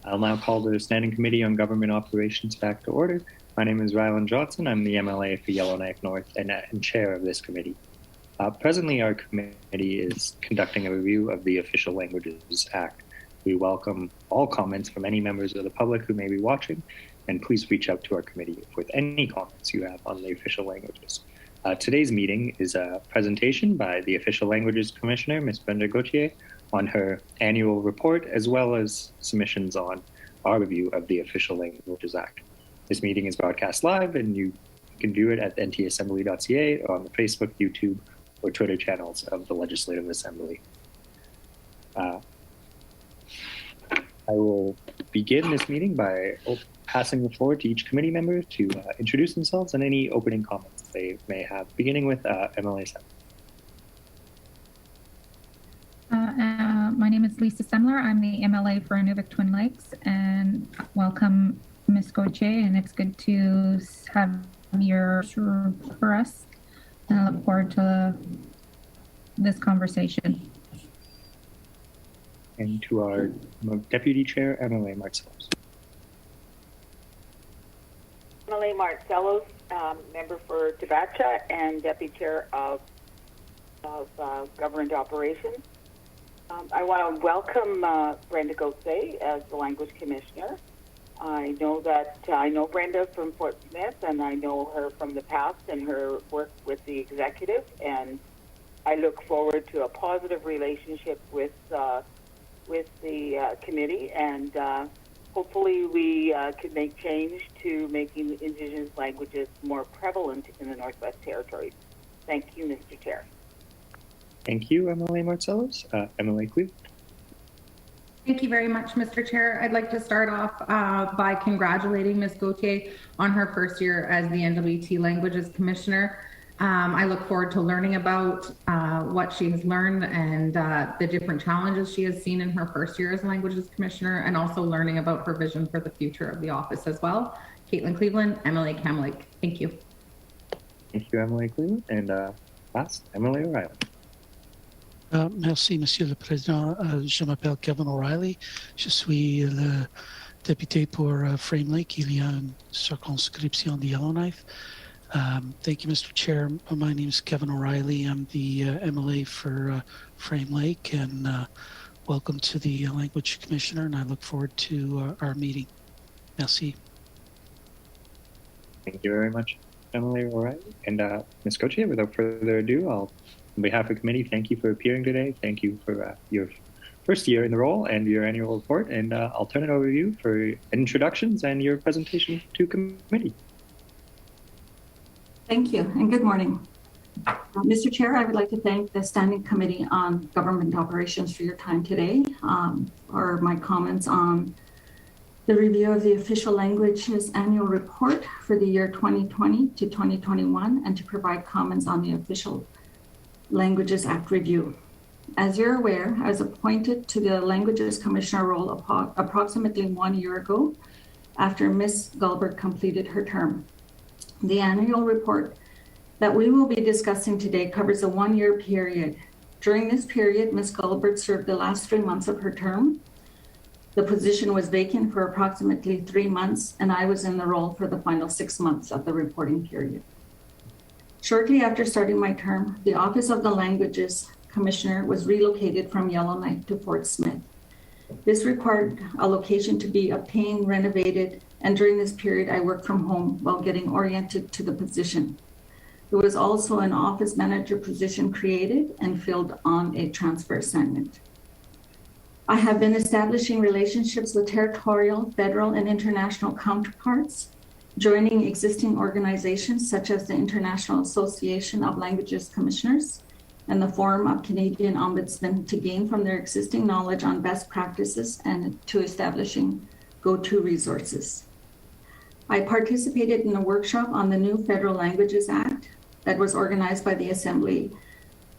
I'll now call the Standing Committee on Government Operations back to order. My name is Rylund Johnson. I'm the MLA for Yellowknife North and chair of this committee. Presently, our committee is conducting a review of the Official Languages Act. We welcome all comments from any members of the public who may be watching, and please reach out to our committee with any comments you have on the official languages. Today's meeting is a presentation by the Official Languages Commissioner, Ms. Brenda Gauthier, on her annual report, as well as submissions on our review of the Official Languages Act. This meeting is broadcast live, and you can view it at ntassembly.ca or on the Facebook, YouTube, or Twitter channels of the Legislative Assembly. I will begin this meeting by passing the floor to each committee member to introduce themselves and any opening comments they may have, beginning with MLA Semler. My name is Lisa Semler. I'm the MLA for Inuvik Twin Lakes, and welcome Ms. Gauthier, and it's good to have your for us, and I look forward to this conversation. And to our Deputy Chair, MLA Marcellos. MLA Marcellos, member for Tabacha and Deputy Chair of Government Operations. I want to welcome Brenda Gauthier as the Language Commissioner. I know Brenda from Fort Smith, and I know her from the past and her work with the executive, and I look forward to a positive relationship with the committee, and hopefully we can make change to making Indigenous languages more prevalent in the Northwest Territories. Thank you, Mr. Chair. Thank you, MLA Marcellos. MLA Cleveland. Thank you very much, Mr. Chair. I'd like to start off by congratulating Ms. Gauthier on her first year as the NWT Languages Commissioner. I look forward to learning about what she has learned and the different challenges she has seen in her first year as Languages Commissioner, and also learning about her vision for the future of the office as well. Caitlin Cleveland, MLA Cam Lake. Thank you. Thank you, MLA Cleveland. And last, MLA O'Reilly. Merci, Monsieur le Président. Je m'appelle Kevin O'Reilly. Je suis le député pour Frame Lake. Il y a une circonscription de Yellowknife. Thank you, Mr. Chair. My name is Kevin O'Reilly. I'm the MLA for Frame Lake, and welcome to the Language Commissioner, and I look forward to our meeting. Merci. Thank you very much, MLA O'Reilly. And Ms. Gauthier, without further ado, on behalf of the committee, thank you for appearing today. Thank you for your first year in the role and your annual report. And I'll turn it over to you for introductions and your presentation to committee. Thank you, and good morning. Mr. Chair, I would like to thank the Standing Committee on Government Operations for your time today, for my comments on the review of the Official Languages Annual Report for the year 2020 to 2021, and to provide comments on the Official Languages Act review. As you're aware, I was appointed to the Languages Commissioner role approximately 1 year ago after Ms. Gulbert completed her term. The annual report that we will be discussing today covers a 1 year period. During this period, Ms. Gulbert served the last 3 months of her term. The position was vacant for approximately 3 months, and I was in the role for the final 6 months of the reporting period. Shortly after starting my term, the Office of the Languages Commissioner was relocated from Yellowknife to Fort Smith. This required a location to be obtained, renovated, and during this period, I worked from home while getting oriented to the position. There was also an office manager position created and filled on a transfer assignment. I have been establishing relationships with territorial, federal, and international counterparts, joining existing organizations such as the International Association of Languages Commissioners and the Forum of Canadian Ombudsmen to gain from their existing knowledge on best practices and to establishing go-to resources. I participated in a workshop on the new Federal Languages Act that was organized by the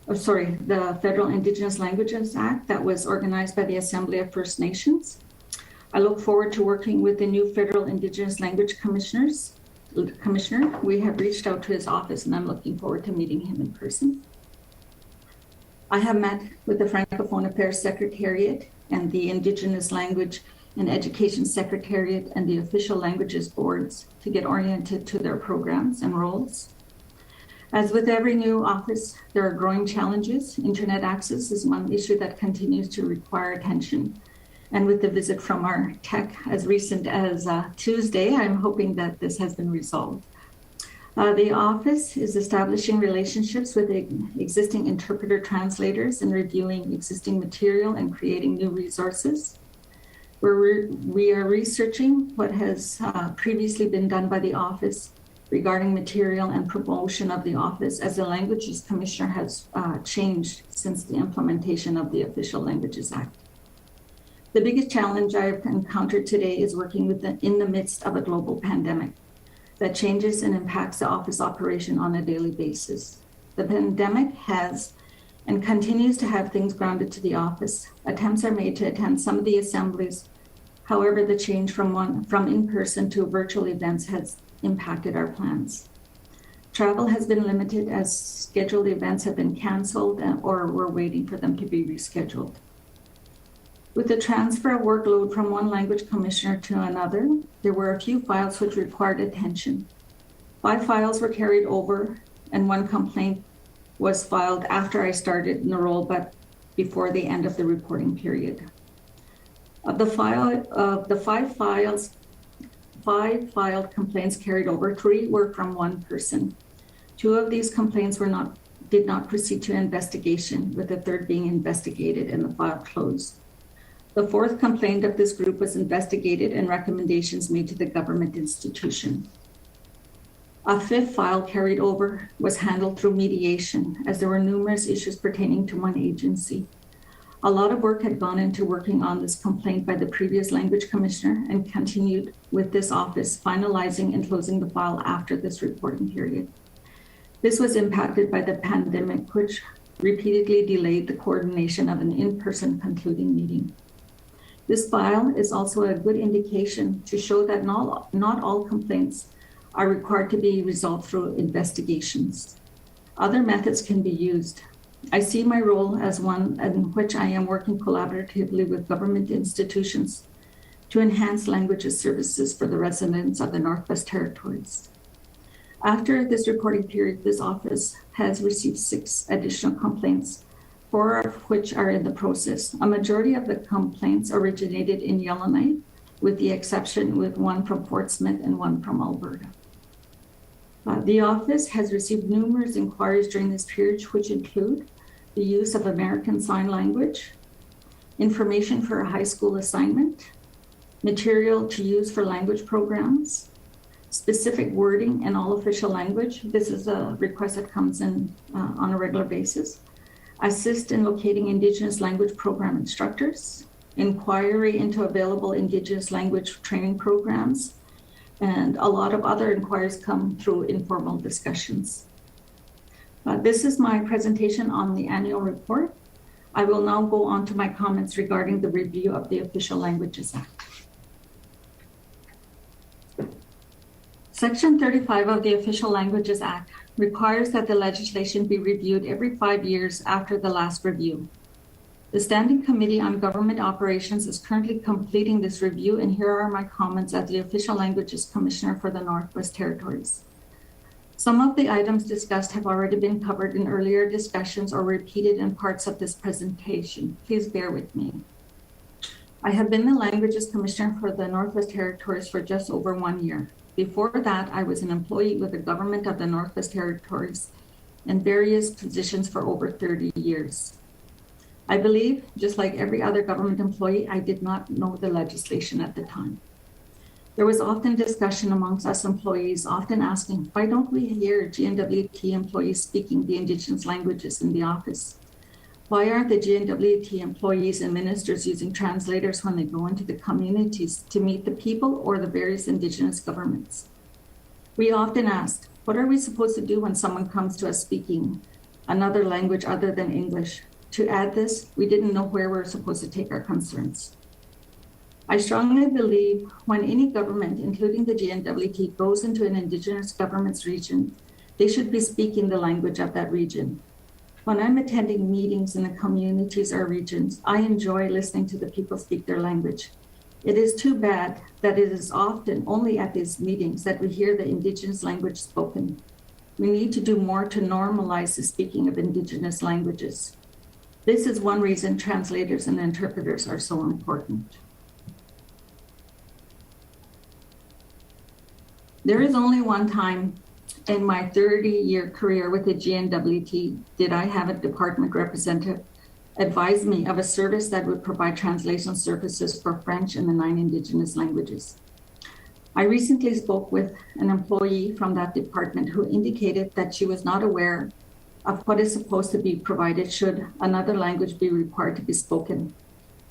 the Federal Indigenous Languages Act that was organized by the Assembly of First Nations. I look forward to working with the new Federal Indigenous Language Commissioner. We have reached out to his office, and I'm looking forward to meeting him in person. I have met with the Francophone Affairs Secretariat and the Indigenous Language and Education Secretariat and the official languages boards to get oriented to their programs and roles. As with every new office, there are growing challenges. Internet access is one issue that continues to require attention. And with the visit from our tech as recent as Tuesday, I'm hoping that this has been resolved. The office is establishing relationships with existing interpreter translators and reviewing existing material and creating new resources. We are researching what has previously been done by the office regarding material and promotion of the office, as the Languages Commissioner has changed since the implementation of the Official Languages Act. The biggest challenge I've encountered today is working in the midst of a global pandemic that changes and impacts the office operation on a daily basis. The pandemic has and continues to have things grounded to the office. Attempts are made to attend some of the assemblies. However, the change from in-person to virtual events has impacted our plans. Travel has been limited as scheduled events have been canceled or we're waiting for them to be rescheduled. With the transfer of workload from one language commissioner to another, there were a few files which required attention. 5 files were carried over and 1 complaint was filed after I started in the role, but before the end of the reporting period. Of the 5 filed complaints carried over, 3 were from one person. 2 of these complaints did not proceed to investigation, with the 3rd being investigated and the file closed. The 4th complaint of this group was investigated and recommendations made to the government institution. A 5th file carried over was handled through mediation, as there were numerous issues pertaining to one agency. A lot of work had gone into working on this complaint by the previous language commissioner and continued with this office, finalizing and closing the file after this reporting period. This was impacted by the pandemic, which repeatedly delayed the coordination of an in-person concluding meeting. This file is also a good indication to show that not all complaints are required to be resolved through investigations. Other methods can be used. I see my role as one in which I am working collaboratively with government institutions to enhance languages services for the residents of the Northwest Territories. After this reporting period, this office has received 6 additional complaints, 4 of which are in the process. A majority of the complaints originated in Yellowknife, with the exception with 1 from Fort Smith and 1 from Alberta. The office has received numerous inquiries during this period, which include the use of American Sign Language, information for a high school assignment, material to use for language programs, specific wording in all official language. This is a request that comes in on a regular basis. Assist in locating Indigenous language program instructors, inquiry into available Indigenous language training programs, and a lot of other inquiries come through informal discussions. This is my presentation on the annual report. I will now go on to my comments regarding the review of the Official Languages Act. Section 35 of the Official Languages Act requires that the legislation be reviewed every 5 years after the last review. The Standing Committee on Government Operations is currently completing this review, and here are my comments as the Official Languages Commissioner for the Northwest Territories. Some of the items discussed have already been covered in earlier discussions or repeated in parts of this presentation. Please bear with me. I have been the Languages Commissioner for the Northwest Territories for just over 1 year. Before that, I was an employee with the government of the Northwest Territories in various positions for over 30 years. I believe, just like every other government employee, I did not know the legislation at the time. There was often discussion amongst us employees, often asking, why don't we hear GNWT employees speaking the Indigenous languages in the office? Why aren't the GNWT employees and ministers using translators when they go into the communities to meet the people or the various Indigenous governments? We often asked, what are we supposed to do when someone comes to us speaking another language other than English? To add this, we didn't know where we're supposed to take our concerns. I strongly believe when any government, including the GNWT, goes into an Indigenous government's region, they should be speaking the language of that region. When I'm attending meetings in the communities or regions, I enjoy listening to the people speak their language. It is too bad that it is often only at these meetings that we hear the Indigenous language spoken. We need to do more to normalize the speaking of Indigenous languages. This is one reason translators and interpreters are so important. There is only one time in my 30-year career with the GNWT did I have a department representative advise me of a service that would provide translation services for French and the 9 Indigenous languages. I recently spoke with an employee from that department who indicated that she was not aware of what is supposed to be provided should another language be required to be spoken.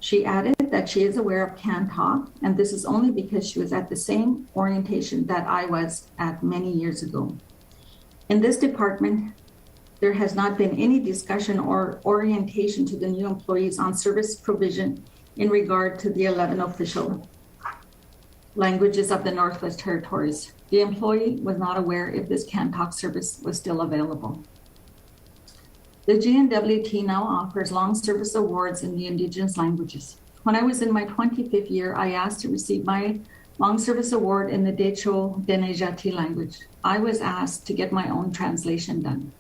She added that she is aware of Can Talk, and this is only because she was at the same orientation that I was at many years ago. In this department, there has not been any discussion or orientation to the new employees on service provision in regard to the 11 official languages of the Northwest Territories. The employee was not aware if this Can Talk service was still available. The GNWT now offers long service awards in the Indigenous languages. When I was in my 25th year, I asked to receive my long service award in the Decho Denejati language. I was asked to get my own translation done.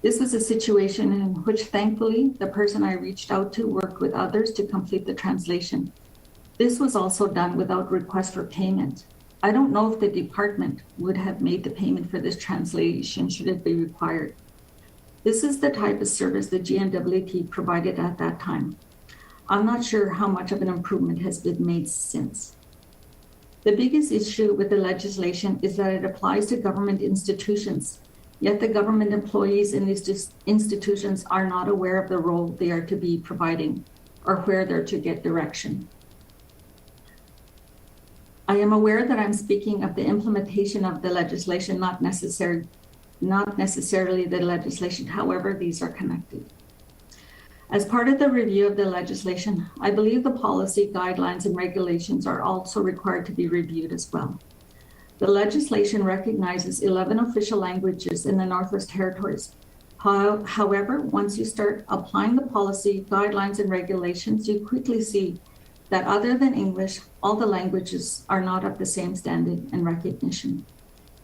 This was a situation in which, thankfully, the person I reached out to worked with others to complete the translation. This was also done without request for payment. I don't know if the department would have made the payment for this translation should it be required. This is the type of service the GNWT provided at that time. I'm not sure how much of an improvement has been made since. The biggest issue with the legislation is that it applies to government institutions, yet the government employees in these institutions are not aware of the role they are to be providing or where they're to get direction. I am aware that I'm speaking of the implementation of the legislation, not necessarily the legislation. However, these are connected. As part of the review of the legislation, I believe the policy, guidelines, and regulations are also required to be reviewed as well. The legislation recognizes 11 official languages in the Northwest Territories. However, once you start applying the policy, guidelines, and regulations, you quickly see that other than English, all the languages are not of the same standing and recognition.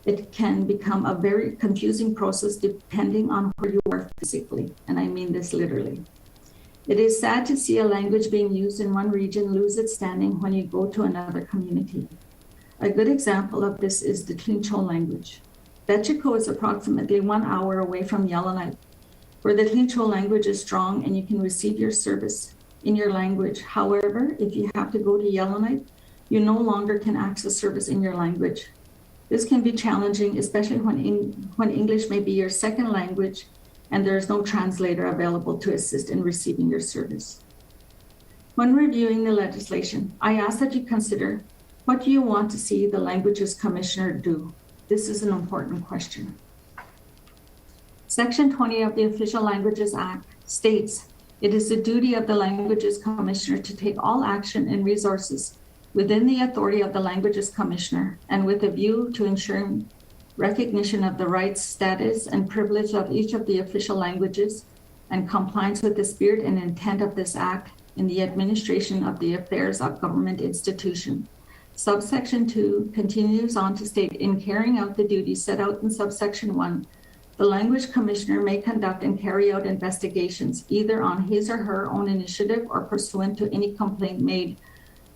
It can become a very confusing process depending on where you are physically, and I mean this literally. It is sad to see a language being used in one region lose its standing when you go to another community. A good example of this is the Tlincho language. Betchico is approximately 1 hour away from Yellowknife, where the Tlincho language is strong and you can receive your service in your language. However, if you have to go to Yellowknife, you no longer can access service in your language. This can be challenging, especially when English may be your second language and there is no translator available to assist in receiving your service. When reviewing the legislation, I ask that you consider, what do you want to see the Languages Commissioner do? This is an important question. Section 20 of the Official Languages Act states, it is the duty of the Languages Commissioner to take all action and resources within the authority of the Languages Commissioner and with a view to ensuring recognition of the rights, status, and privilege of each of the official languages and compliance with the spirit and intent of this act in the administration of the affairs of government institution. Subsection 2 continues on to state, in carrying out the duties set out in subsection 1, the Language Commissioner may conduct and carry out investigations either on his or her own initiative or pursuant to any complaint made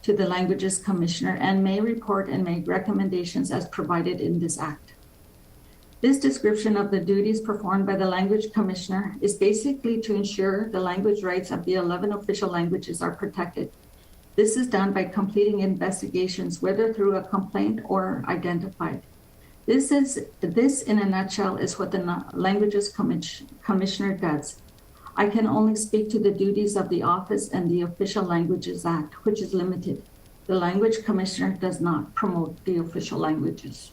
to the Languages Commissioner and may report and make recommendations as provided in this act. This description of the duties performed by the Language Commissioner is basically to ensure the language rights of the 11 official languages are protected. This is done by completing investigations, whether through a complaint or identified. This in a nutshell is what the Languages Commissioner does. I can only speak to the duties of the office and the Official Languages Act, which is limited. The Language Commissioner does not promote the official languages.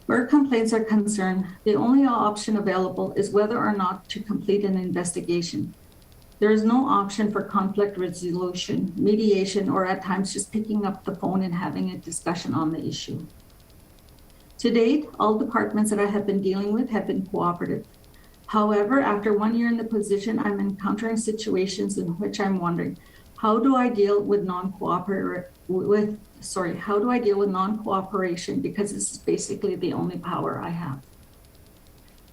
Where complaints are concerned, the only option available is whether or not to complete an investigation. There is no option for conflict resolution, mediation, or at times just picking up the phone and having a discussion on the issue. To date, all departments that I have been dealing with have been cooperative. However, after 1 year in the position, I'm encountering situations in which I'm wondering, How do I deal with non-cooperation, because this is basically the only power I have.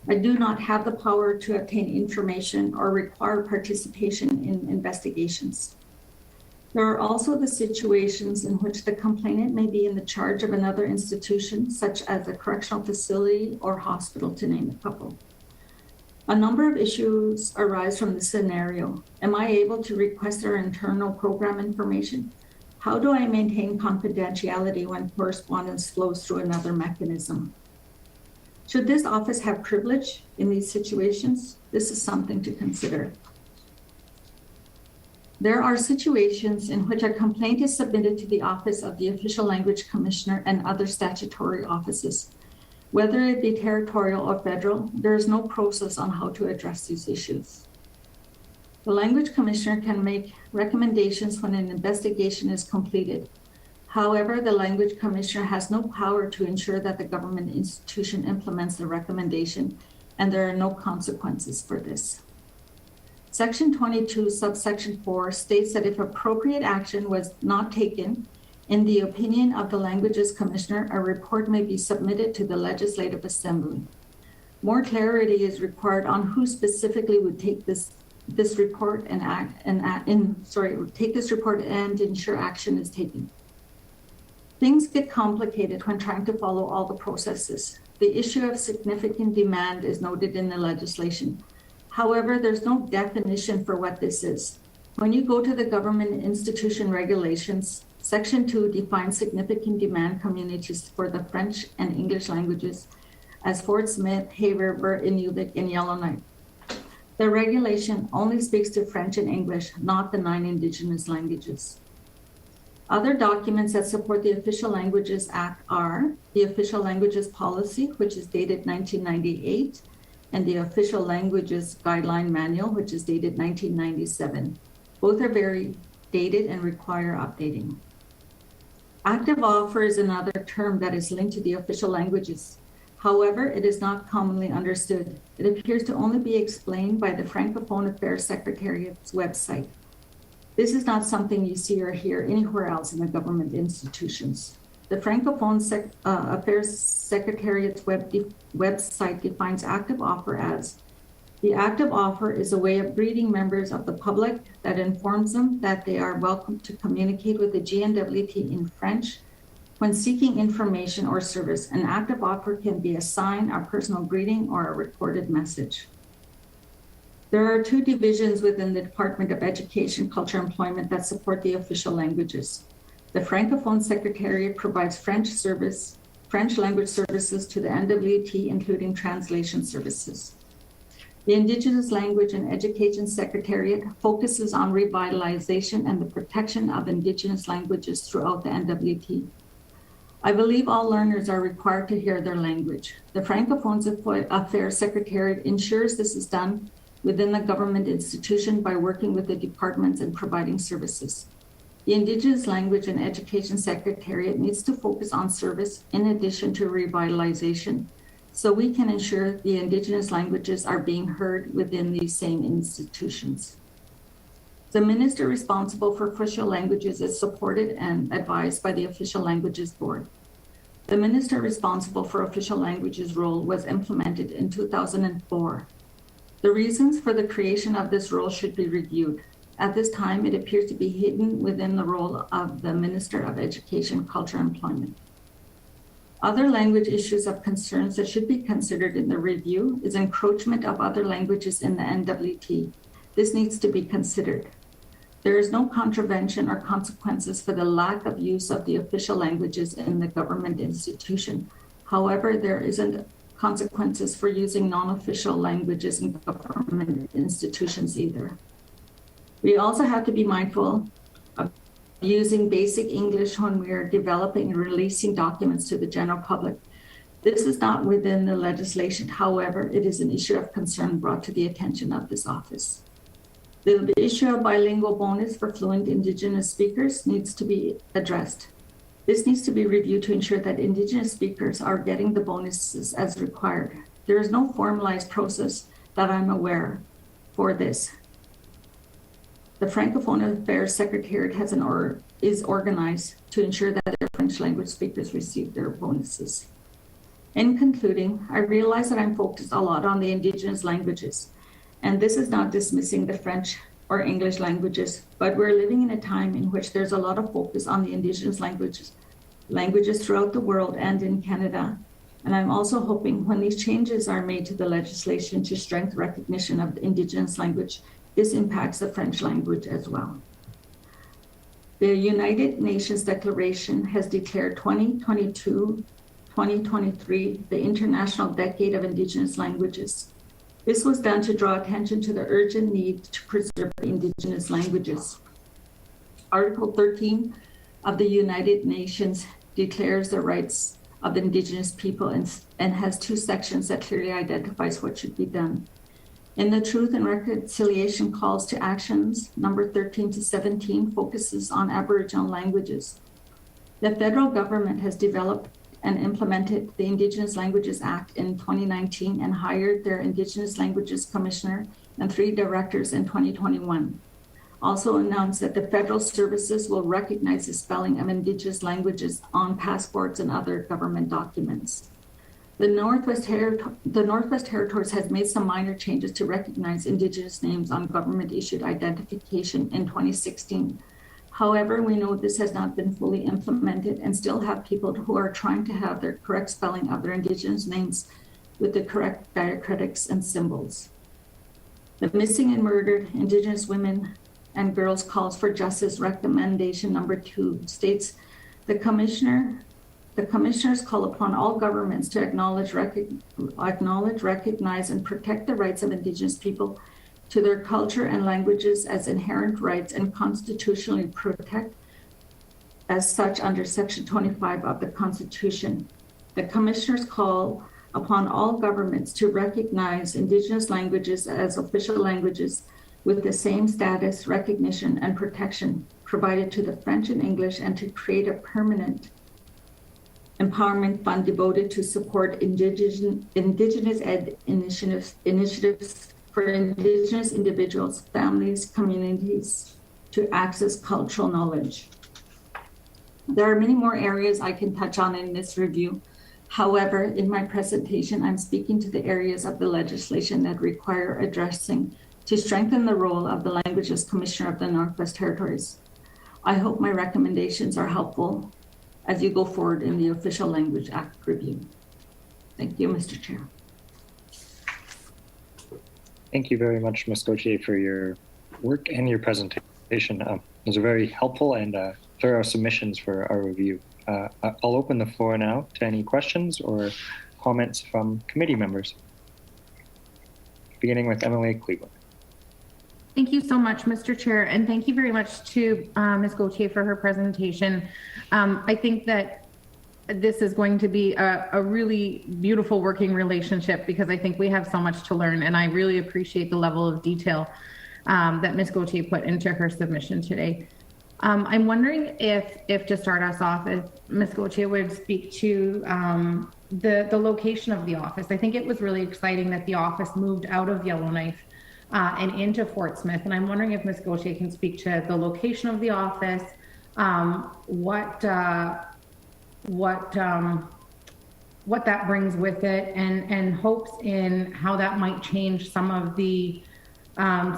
I do not have the power to obtain information or require participation in investigations. There are also the situations in which the complainant may be in the charge of another institution, such as a correctional facility or hospital, to name a couple. A number of issues arise from this scenario. Am I able to request their internal program information? How do I maintain confidentiality when correspondence flows through another mechanism? Should this office have privilege in these situations? This is something to consider. There are situations in which a complaint is submitted to the Office of the Official Language Commissioner and other statutory offices. Whether it be territorial or federal, there is no process on how to address these issues. The Language Commissioner can make recommendations when an investigation is completed. However, the Language Commissioner has no power to ensure that the government institution implements the recommendation, and there are no consequences for this. Section 22, subsection 4 states that if appropriate action was not taken, in the opinion of the Languages Commissioner, a report may be submitted to the Legislative Assembly. More clarity is required on who specifically would take this report and ensure action is taken. Things get complicated when trying to follow all the processes. The issue of significant demand is noted in the legislation. However, there's no definition for what this is. When you go to the government institution regulations, Section 2 defines significant demand communities for the French and English languages as Fort Smith, Hay River, Inuvik, and Yellowknife. The regulation only speaks to French and English, not the 9 Indigenous languages. Other documents that support the Official Languages Act are the Official Languages Policy, which is dated 1998, and the Official Languages Guideline Manual, which is dated 1997. Both are very dated and require updating. Active offer is another term that is linked to the official languages. However, it is not commonly understood. It appears to only be explained by the Francophone Affairs Secretariat's website. This is not something you see or hear anywhere else in the government institutions. The Francophone Affairs Secretariat's website defines active offer as the active offer is a way of greeting members of the public that informs them that they are welcome to communicate with the GNWT in French when seeking information or service. An active offer can be a sign, a personal greeting, or a recorded message. There are 2 divisions within the Department of Education, Culture, and Employment that support the official languages. The Francophone Secretariat provides French language services to the NWT, including translation services. The Indigenous Language and Education Secretariat focuses on revitalization and the protection of Indigenous languages throughout the NWT. I believe all learners are required to hear their language. The Francophone Affairs Secretariat ensures this is done within the government institution by working with the departments and providing services. The Indigenous Language and Education Secretariat needs to focus on service in addition to revitalization, so we can ensure the Indigenous languages are being heard within these same institutions. The minister responsible for official languages is supported and advised by the Official Languages Board. The minister responsible for official languages role was implemented in 2004. The reasons for the creation of this role should be reviewed. At this time, it appears to be hidden within the role of the Minister of Education, Culture, and Employment. Other language issues of concerns that should be considered in the review is encroachment of other languages in the NWT. This needs to be considered. There is no contravention or consequences for the lack of use of the official languages in the government institution. However, there isn't consequences for using non-official languages in government institutions either. We also have to be mindful of using basic English when we are developing and releasing documents to the general public. This is not within the legislation. However, it is an issue of concern brought to the attention of this office. The issue of bilingual bonus for fluent Indigenous speakers needs to be addressed. This needs to be reviewed to ensure that Indigenous speakers are getting the bonuses as required. There is no formalized process that I'm aware for this. The Francophone Affairs Secretariat is organized to ensure that their French language speakers receive their bonuses. In concluding, I realize that I'm focused a lot on the Indigenous languages, and this is not dismissing the French or English languages, but we're living in a time in which there's a lot of focus on the Indigenous languages throughout the world and in Canada. And I'm also hoping when these changes are made to the legislation to strengthen recognition of the Indigenous language, this impacts the French language as well. The United Nations Declaration has declared 2022-2023 the International Decade of Indigenous Languages. This was done to draw attention to the urgent need to preserve the Indigenous languages. Article 13 of the United Nations declares the rights of the Indigenous people and has two sections that clearly identifies what should be done. In the Truth and Reconciliation Calls to Actions, number 13 to 17 focuses on Aboriginal languages. The federal government has developed and implemented the Indigenous Languages Act in 2019 and hired their Indigenous Languages Commissioner and 3 directors in 2021. Also announced that the federal services will recognize the spelling of Indigenous languages on passports and other government documents. The Northwest Territories has made some minor changes to recognize Indigenous names on government-issued identification in 2016. However, we know this has not been fully implemented and still have people who are trying to have their correct spelling of their Indigenous names with the correct diacritics and symbols. The Missing and Murdered Indigenous Women and Girls Calls for Justice recommendation number 2 states the commissioners call upon all governments to acknowledge, recognize, and protect the rights of Indigenous people to their culture and languages as inherent rights and constitutionally protect as such under Section 25 of the Constitution. The commissioners call upon all governments to recognize Indigenous languages as official languages with the same status, recognition, and protection provided to the French and English, and to create a permanent empowerment fund devoted to support Indigenous ed initiatives for Indigenous individuals, families, communities to access cultural knowledge. There are many more areas I can touch on in this review. However, in my presentation, I'm speaking to the areas of the legislation that require addressing to strengthen the role of the Languages Commissioner of the Northwest Territories. I hope my recommendations are helpful as you go forward in the Official Language Act review. Thank you, Mr. Chair. Thank you very much, Ms. Gauthier, for your work and your presentation. Those are very helpful and thorough submissions for our review. I'll open the floor now to any questions or comments from committee members, beginning with MLA Cleveland. Thank you so much, Mr. Chair, and thank you very much to Ms. Gauthier for her presentation. I think that this is going to be a really beautiful working relationship because I think we have so much to learn, and I really appreciate the level of detail that Ms. Gauthier put into her submission today. I'm wondering if to start us off, if Ms. Gauthier would speak to the location of the office. I think it was really exciting that the office moved out of Yellowknife and into Fort Smith. And I'm wondering if Ms. Gauthier can speak to the location of the office, what that brings with it, and hopes in how that might change some of the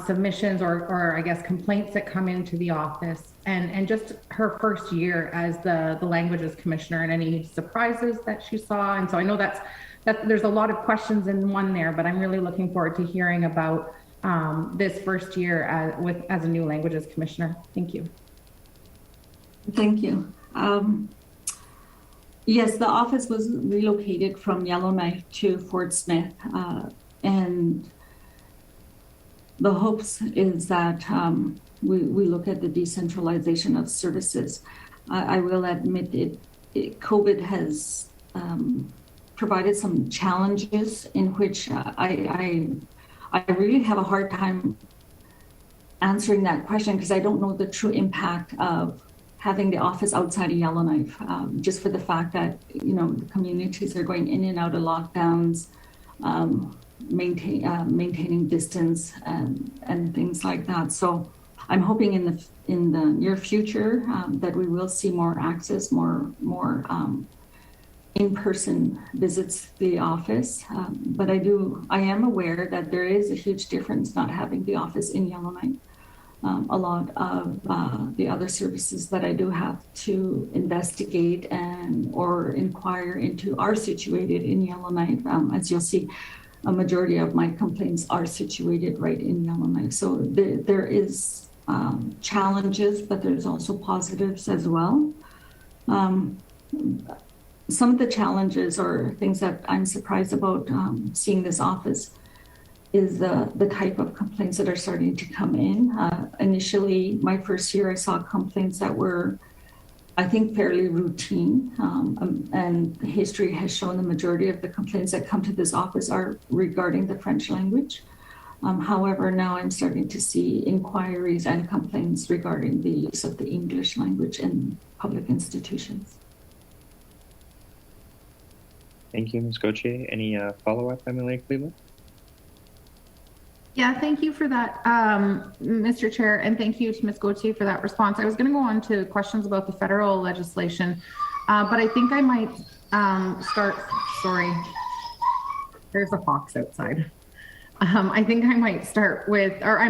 submissions or I guess complaints that come into the office, and just her first year as the Languages Commissioner and any surprises that she saw. And so I know that there's a lot of questions in one there, but I'm really looking forward to hearing about this first year as a new Languages Commissioner. Thank you. Thank you. Yes, the office was relocated from Yellowknife to Fort Smith, and the hopes is that we look at the decentralization of services. I will admit COVID has provided some challenges in which I really have a hard time answering that question because I don't know the true impact of having the office outside of Yellowknife, just for the fact that, you know, the communities are going in and out of lockdowns, maintaining distance and things like that. So I'm hoping in the near future that we will see more access, more in-person visits to the office. But I am aware that there is a huge difference not having the office in Yellowknife. A lot of the other services that I do have to investigate or inquire into are situated in Yellowknife. As you'll see, a majority of my complaints are situated right in Yellowknife. So there is challenges, but there's also positives as well. Some of the challenges or things that I'm surprised about seeing this office is the type of complaints that are starting to come in. Initially, my first year, I saw complaints that were, I think, fairly routine. And history has shown the majority of the complaints that come to this office are regarding the French language. However, now I'm starting to see inquiries and complaints regarding the use of the English language in public institutions. Thank you, Ms. Gauthier. Any follow-up, Emily Cleveland? Yeah, thank you for that, Mr. Chair, and thank you to Ms. Gauthier for that response. I was going to go on to questions about the federal legislation, but I think I might sorry, there's a fox outside. I think I might start with, or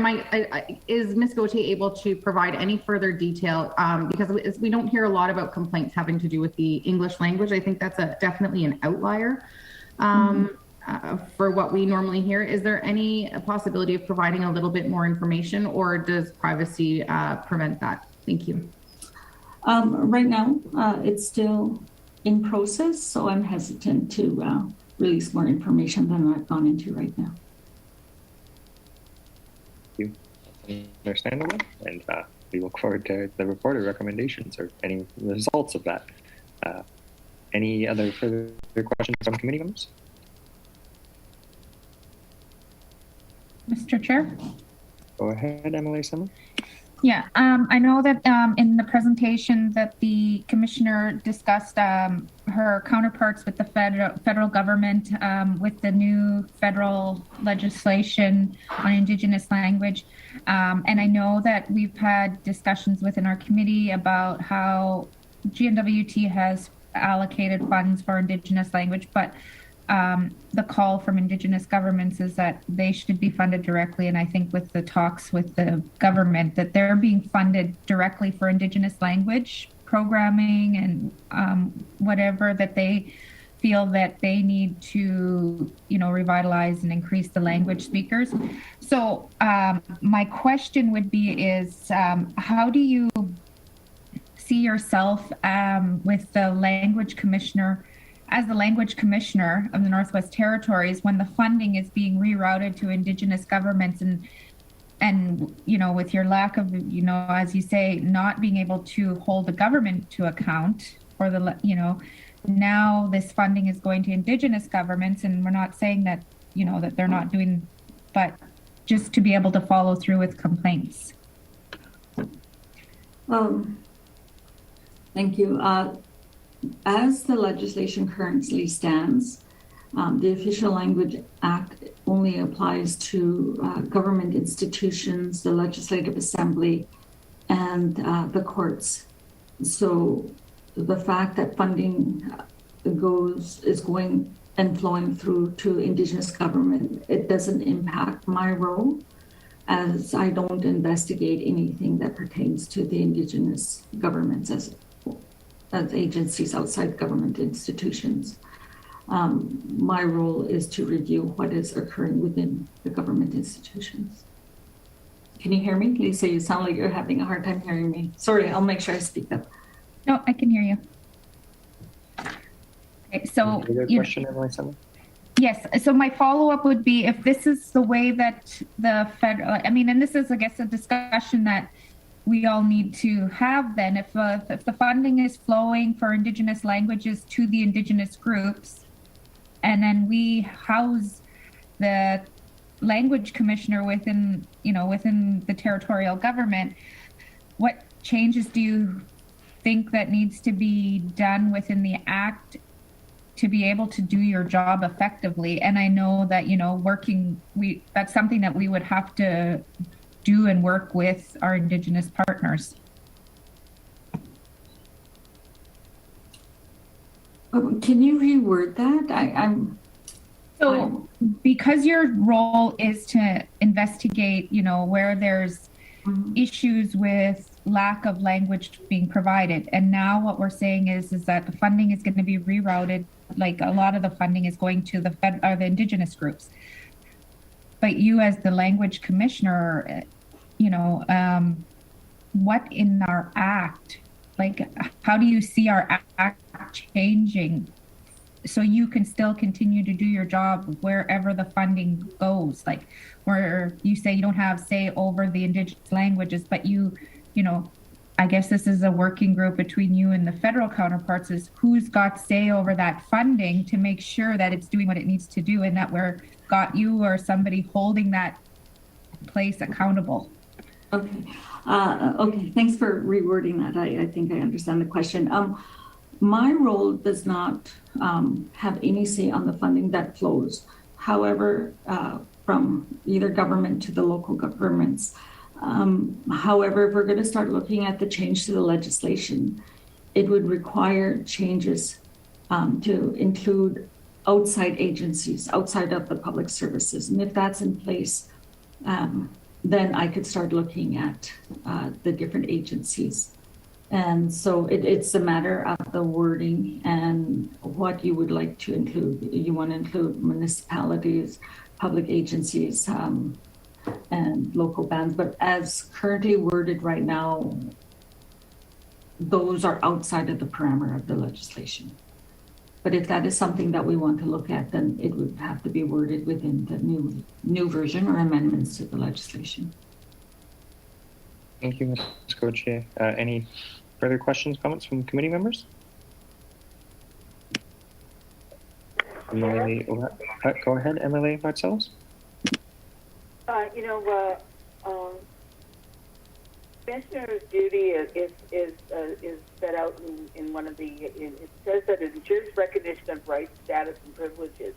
is Ms. Gauthier able to provide any further detail? Because we don't hear a lot about complaints having to do with the English language. I think that's definitely an outlier for what we normally hear. Is there any possibility of providing a little bit more information, or does privacy prevent that? Thank you. Right now, it's still in process, so I'm hesitant to release more information than I've gone into right now. Understandable, and we look forward to the report or recommendations or any results of that. Any other further questions from committee members? Mr. Chair? Go ahead, Emily Summer. Yeah, I know that in the presentation that the commissioner discussed her counterparts with the federal government with the new federal legislation on Indigenous language. And I know that we've had discussions within our committee about how GNWT has allocated funds for Indigenous language, but the call from Indigenous governments is that they should be funded directly. And I think with the talks with the government that they're being funded directly for Indigenous language programming and whatever that they feel that they need to, revitalize and increase the language speakers. So my question would be is how do you see yourself with the language commissioner as the language commissioner of the Northwest Territories when the funding is being rerouted to Indigenous governments and with your lack of, as you say, not being able to hold the government to account for the, now this funding is going to Indigenous governments, and we're not saying that, that they're not doing, but just to be able to follow through with complaints. Thank you. As the legislation currently stands, the Official Language Act only applies to government institutions, the Legislative Assembly, and the courts. So the fact that funding is going and flowing through to Indigenous government, it doesn't impact my role, as I don't investigate anything that pertains to the Indigenous governments as agencies outside government institutions. My role is to review what is occurring within the government institutions. Can you hear me? Lisa, you sound like you're having a hard time hearing me. Sorry, I'll make sure I speak up. No, I can hear you. Okay, so question, Emily Summer? Yes. So my follow-up would be if this is the way that the federal, and this is, I guess, a discussion that we all need to have then, if the funding is flowing for Indigenous languages to the Indigenous groups, and then we house the language commissioner within the territorial government, what changes do you think that needs to be done within the act to be able to do your job effectively? And I know that, that's something that we would have to do and work with our Indigenous partners. Can you reword that? I'm So because your role is to investigate, you know, where there's issues with lack of language being provided. And now what we're saying is that the funding is going to be rerouted. Like a lot of the funding is going to the Indigenous groups. But you as the language commissioner, you know, what in our act, like how do you see our act changing so you can still continue to do your job wherever the funding goes? Like where you say you don't have say over the Indigenous languages, but you know, I guess this is a working group between you and the federal counterparts, is who's got say over that funding to make sure that it's doing what it needs to do and that we're got you or somebody holding that place accountable. okay. Okay, thanks for rewording that. I think I understand the question. My role does not have any say on the funding that flows. However, from either government to the local governments. However, if we're going to start looking at the change to the legislation, it would require changes to include outside agencies, outside of the public services. And if that's in place, then I could start looking at the different agencies. And so it's a matter of the wording and what you would like to include. You want to include municipalities, public agencies, and local bands. But as currently worded right now, those are outside of the parameter of the legislation. But if that is something that we want to look at, then it would have to be worded within the new version or amendments to the legislation. Thank you, Ms. Gauthier. Any further questions, comments from committee members? MLA, go ahead, MLA Marcellus. Commissioner's duty is set out in one of the. It says that it ensures recognition of rights, status, and privileges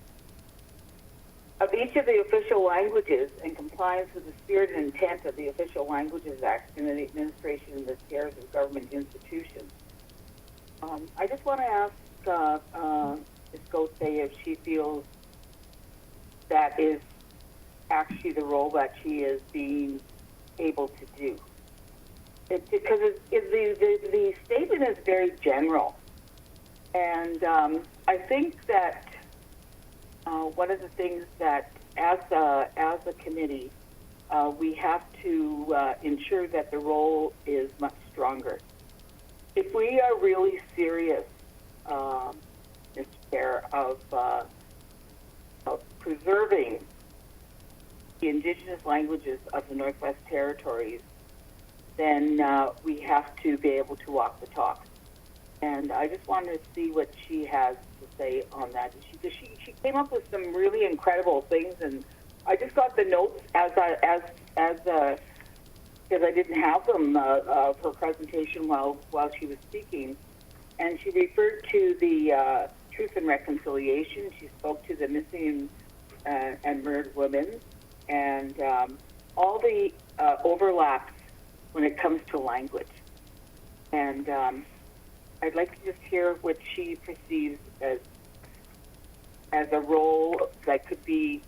of each of the official languages and compliance with the spirit and intent of the Official Languages Act in the administration and the affairs of government institutions. I just want to ask Ms. Gauthier if she feels that is actually the role that she is being able to do. Because the statement is very general. And I think that one of the things that as a committee, we have to ensure that the role is much stronger. If we are really serious, Mr. Chair, of preserving the Indigenous languages of the Northwest Territories, then we have to be able to walk the talk. And I just wanted to see what she has to say on that. She came up with some really incredible things, and I just got the notes because I didn't have them of her presentation while she was speaking. And she referred to the Truth and Reconciliation. She spoke to the missing and murdered women, and all the overlaps when it comes to language. And I'd like to just hear what she perceives as a role that could be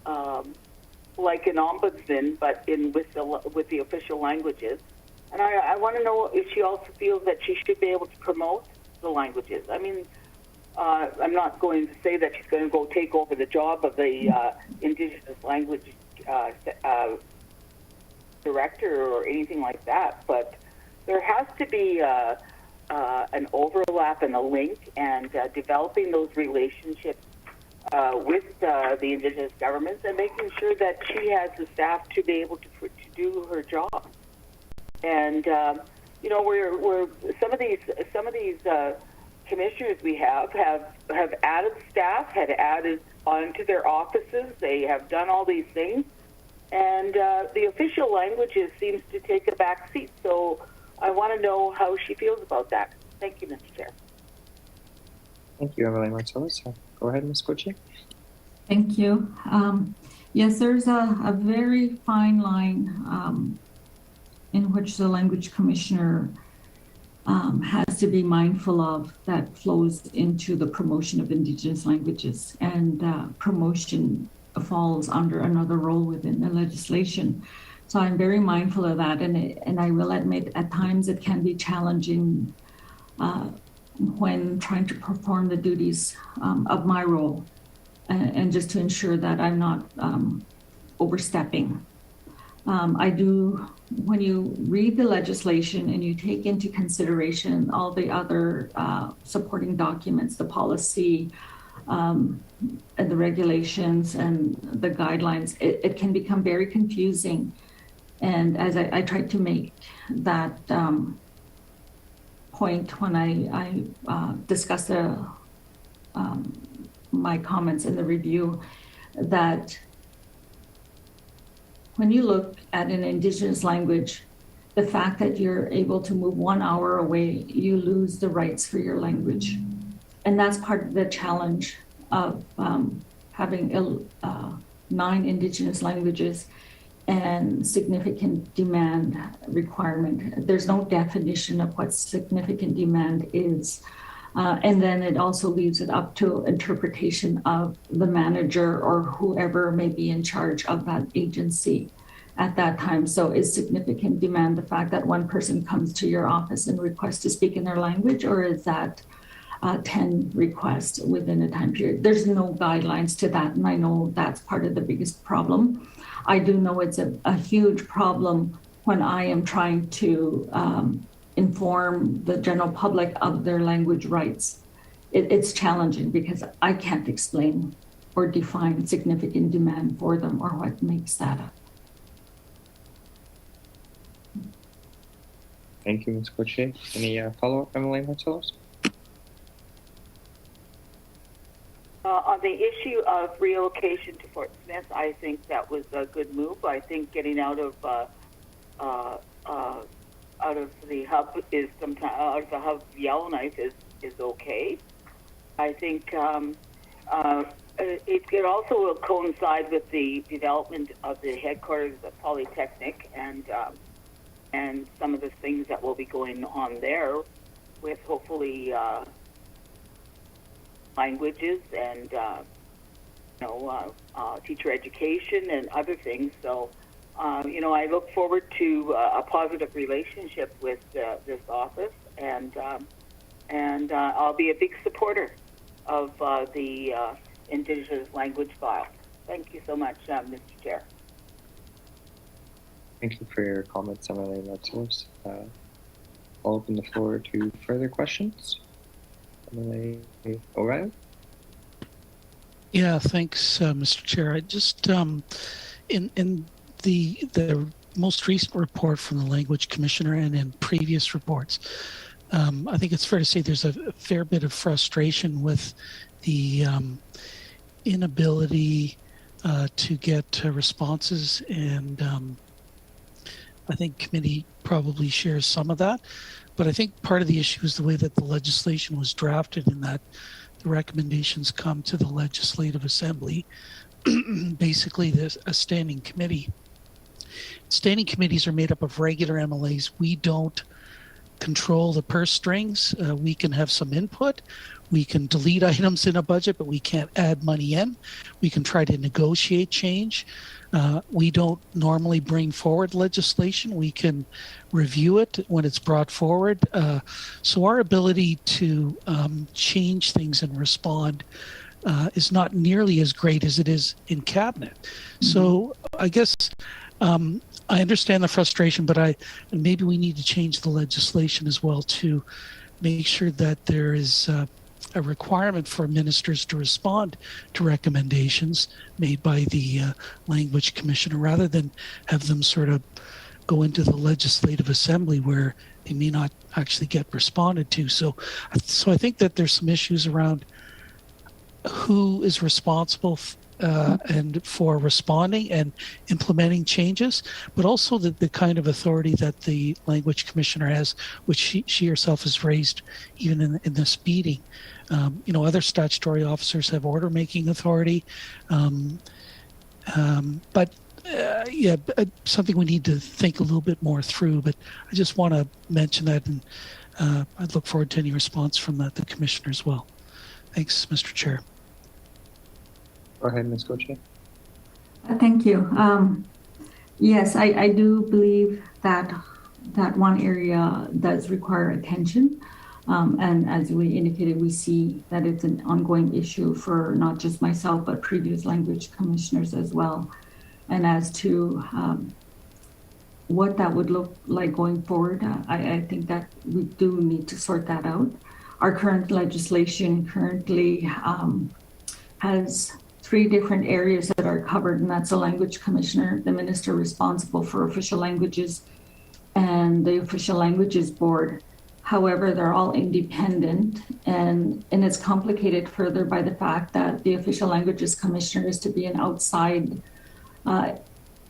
like an ombudsman, but with the official languages. And I want to know if she also feels that she should be able to promote the languages. I mean, I'm not going to say that she's going to go take over the job of the Indigenous language director or anything like that, but there has to be an overlap and a link, and developing those relationships with the Indigenous governments and making sure that she has the staff to be able to do her job. And we're some of these commissioners we have added staff, had added onto their offices. They have done all these things, and the official languages seems to take a back seat. So I want to know how she feels about that. Thank you, Mr. Chair. Thank you, Emily Marcellus. Go ahead, Ms. Gauthier. Thank you. Yes, there's a very fine line in which the language commissioner has to be mindful of that flows into the promotion of Indigenous languages, and promotion falls under another role within the legislation. So I'm very mindful of that, and I will admit at times it can be challenging when trying to perform the duties of my role, and just to ensure that I'm not overstepping. I do, when you read the legislation and you take into consideration all the other supporting documents, the policy, and the regulations and the guidelines, it can become very confusing. And as I tried to make that point when I discussed my comments in the review, that when you look at an Indigenous language, the fact that you're able to move 1 hour away, you lose the rights for your language. And that's part of the challenge of having 9 Indigenous languages and significant demand requirement. There's no definition of what significant demand is. And then it also leaves it up to interpretation of the manager or whoever may be in charge of that agency at that time. So is significant demand the fact that one person comes to your office and requests to speak in their language, or is that 10 requests within a time period? There's no guidelines to that, and I know that's part of the biggest problem. I do know it's a huge problem when I am trying to inform the general public of their language rights. It's challenging because I can't explain or define significant demand for them or what makes that up. Thank you, Ms. Gauthier. Any follow-up, Emily Marcellus? On the issue of relocation to Fort Smith, I think that was a good move. I think getting out of the hub is sometimes out of the hub of Yellowknife is okay. I think it also will coincide with the development of the headquarters of Polytechnic and some of the things that will be going on there with hopefully languages and teacher education and other things. So I look forward to a positive relationship with this office, and I'll be a big supporter of the Indigenous language file. Thank you so much, Mr. Chair. Thank you for your comments, Emily Marcellus. I'll open the floor to further questions. Emily O'Reilly? Yeah, thanks, Mr. Chair. I just, in the most recent report from the Language Commissioner and in previous reports, I think it's fair to say there's a fair bit of frustration with the inability to get responses, and I think committee probably shares some of that. But I think part of the issue is the way that the legislation was drafted, in that the recommendations come to the Legislative Assembly. Basically, there's a standing committee. Standing committees are made up of regular MLAs. We don't control the purse strings. We can have some input. We can delete items in a budget, but we can't add money in. We can try to negotiate change. We don't normally bring forward legislation. We can review it when it's brought forward. So our ability to change things and respond is not nearly as great as it is in cabinet. Mm-hmm. So I guess I understand the frustration, but maybe we need to change the legislation as well to make sure that there is a requirement for ministers to respond to recommendations made by the Language Commissioner, rather than have them sort of go into the Legislative Assembly where they may not actually get responded to. So I think that there's some issues around who is responsible and for responding and implementing changes, but also the kind of authority that the Language Commissioner has, which she herself has raised even in this meeting. Other statutory officers have order-making authority. Something we need to think a little bit more through. But I just want to mention that, and I'd look forward to any response from the Commissioner as well. Thanks, Mr. Chair. Go ahead, Ms. Gauthier. Thank you. Yes, I do believe that one area does require attention. And as we indicated, we see that it's an ongoing issue for not just myself, but previous language commissioners as well. And as to what that would look like going forward, I think that we do need to sort that out. Our current legislation currently has 3 different areas that are covered, and that's the language commissioner, the minister responsible for official languages, and the official languages board. However, they're all independent, and it's complicated further by the fact that the official languages commissioner is to be an outside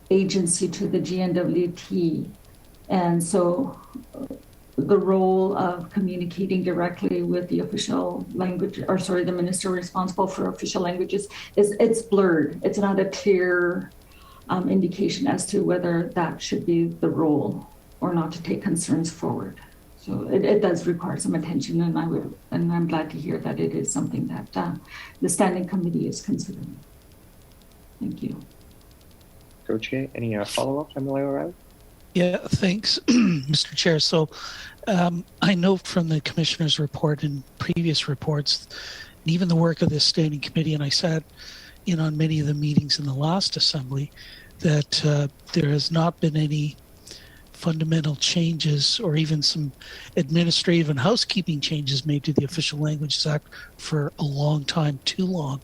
agency to the GNWT. And so the role of communicating directly with the official language, or sorry, the minister responsible for official languages, it's blurred. It's not a clear indication as to whether that should be the role or not to take concerns forward. So it does require some attention, and I'm glad to hear that it is something that the standing committee is considering. Thank you. Gauthier, any follow-up, MLA O'Reilly? Yeah, thanks, Mr. Chair. So I know from the Commissioner's report and previous reports, and even the work of this standing committee, and I sat in on many of the meetings in the last assembly, that there has not been any fundamental changes or even some administrative and housekeeping changes made to the Official Languages Act for a long time, too long.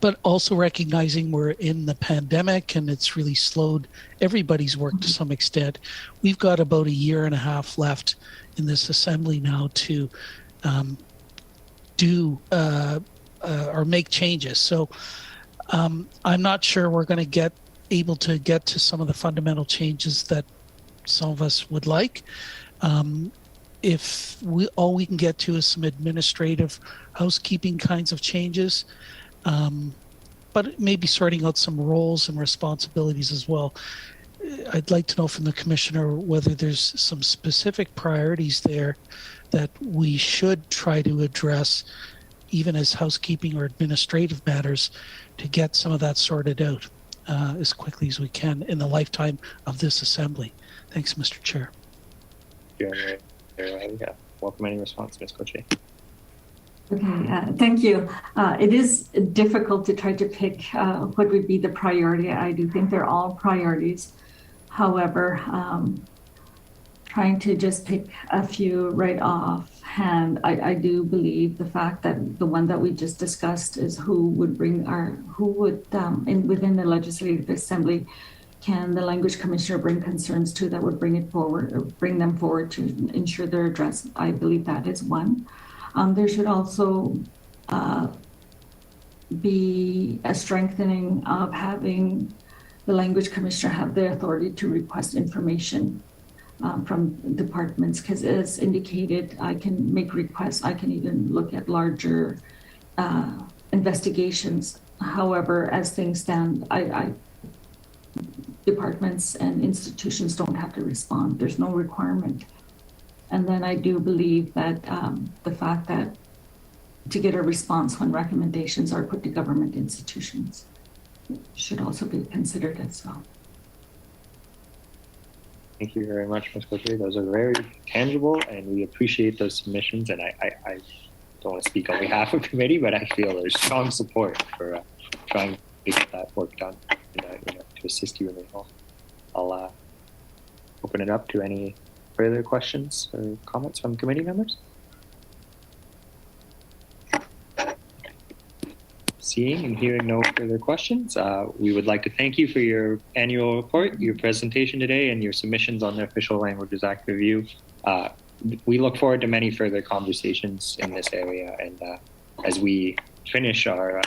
But also recognizing we're in the pandemic and it's really slowed everybody's work to some extent. We've got about 1.5 years left in this assembly now to do or make changes. So I'm not sure we're going to get able to get to some of the fundamental changes that some of us would like. If all we can get to is some administrative housekeeping kinds of changes, but maybe sorting out some roles and responsibilities as well. I'd like to know from the Commissioner whether there's some specific priorities there that we should try to address, even as housekeeping or administrative matters, to get some of that sorted out as quickly as we can in the lifetime of this Assembly. Thanks, Mr. Chair. Welcome any response, Ms. Gauthier. Okay, thank you. It is difficult to try to pick what would be the priority. I do think they're all priorities. However, trying to just pick a few right offhand, I do believe the fact that the one that we just discussed is who would within the Legislative Assembly, can the Language Commissioner bring concerns to that would bring them forward to ensure they're addressed. I believe that is one. There should also be a strengthening of having the Language Commissioner have the authority to request information from departments, because as indicated, I can make requests. I can even look at larger investigations. However, as things stand, departments and institutions don't have to respond. There's no requirement. And then I do believe that the fact that to get a response when recommendations are put to government institutions should also be considered as well. Thank you very much, Ms. Gauthier. Those are very tangible, and we appreciate those submissions. And I don't want to speak on behalf of the committee, but I feel there's strong support for trying to get that work done and to assist you in the role. I'll open it up to any further questions or comments from committee members? Seeing and hearing no further questions, we would like to thank you for your annual report, your presentation today, and your submissions on the Official Languages Act review. We look forward to many further conversations in this area, and as we finish our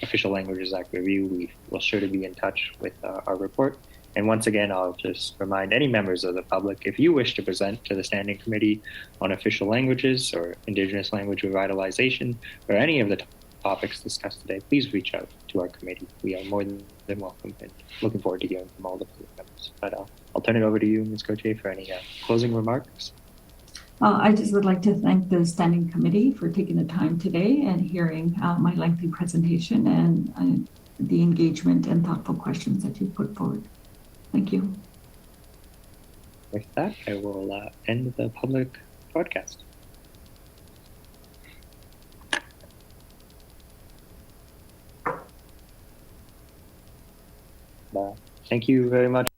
Official Languages Act review, we will sure to be in touch with our report. And once again, I'll just remind any members of the public, if you wish to present to the Standing Committee on Official Languages or Indigenous Language Revitalization or any of the topics discussed today, please reach out to our committee. We are more than welcome and looking forward to hearing from all the members. But I'll turn it over to you, Ms. Gauthier, for any closing remarks. I just would like to thank the Standing Committee for taking the time today and hearing my lengthy presentation and the engagement and thoughtful questions that you put forward. Thank you. With that, I will end the public broadcast. Thank you very much.